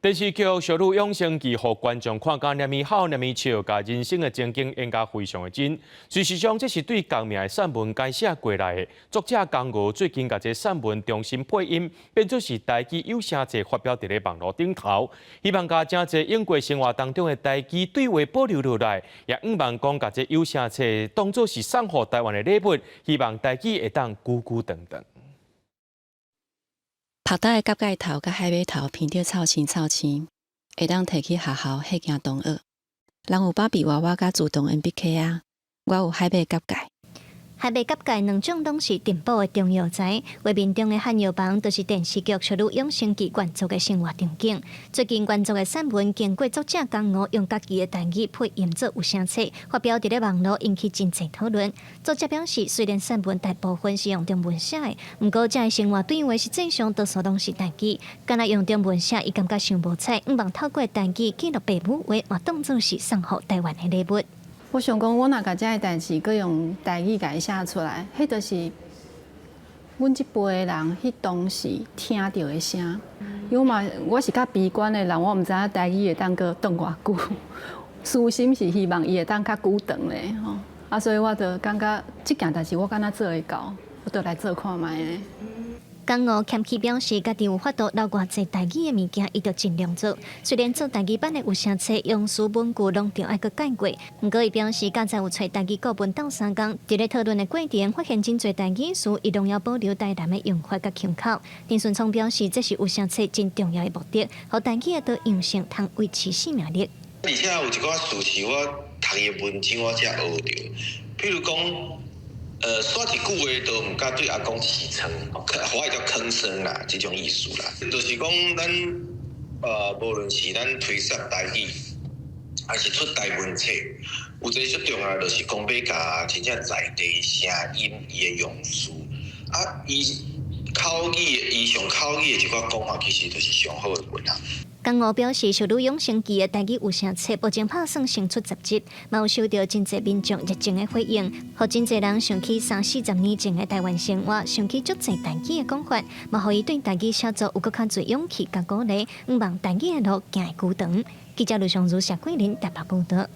电视剧《小女养生记》互观众看甲那么好，那么笑，甲人生的情景演甲非常的真。事实上，这是对江命的散文改写过来的。作者江娥最近甲这散文重新配音，变作是台语有声册发表伫咧网络顶头，希望甲真侪英国生活当中的台语对话保留落来，也毋望讲甲这有声册当作是送互台湾的礼物，希望台语会当久久长长。 拍打的甲盖头甲海尾头偏着臭青臭青，会当摕去学校迄件同学。人有芭比娃娃甲自动 MBK 啊，我有海尾甲盖。 海马甲钙两种拢是电补的中药材，画面中的汉药房就是电视剧《小女养生记》原作的生活场景。最近原作的散文经过作者江娥用家己的台语配音做有声册，发表伫咧网络引起真侪讨论。作者表示，虽然散文大部分是用中文写的，不过这生活对话实际上多数拢是台语。敢若用中文写，伊感觉伤无彩，毋望透过台语记录爸母话，嘛当作是送互台湾的礼物。 我想讲，我若甲遮个代志，佮用台语甲伊写出来，迄就是阮即辈的人迄当时听到的声。因为我是较悲观的人，我毋知影台语会当佮长偌久。私心是希望伊会当较久长咧，吼。啊，所以我就感觉即件代志我敢若做会到，我就来做看卖咧。 江娥谦虚表示，家己有法度留偌济台语的物件，伊就尽量做。虽然做台语版的有声册用词文句拢着爱去改过，不过伊表示，刚才有找台语顾问斗3工，伫咧讨论的过程，发现真侪台语词，伊拢要保留台南的用法甲腔口。丁顺聪表示，这是有声册真重要的目的，互台语的用性通维持生命力。而且有一寡词是我读伊的文章我才学着，譬如讲。说一句话都毋敢对阿公起称，华语叫吭声啦，这种意思啦，就是讲咱无论是咱推广台语，还是出台文册，有一个最重要就是讲要甲真正在地声音伊的用词，啊，伊上口语的一寡讲法，其实就是上好的文啊。 江娥表示，《小女养生记》的台语有声册目前拍算先出10集，嘛有收到真侪民众热情的回应，互真侪人想起30-40年前的台湾生活，想起足侪台语的讲法，嘛互伊对台语写作有搁较侪勇气甲鼓励，毋望台语的路行会久长。记者卢尚如、谢桂林台北报道。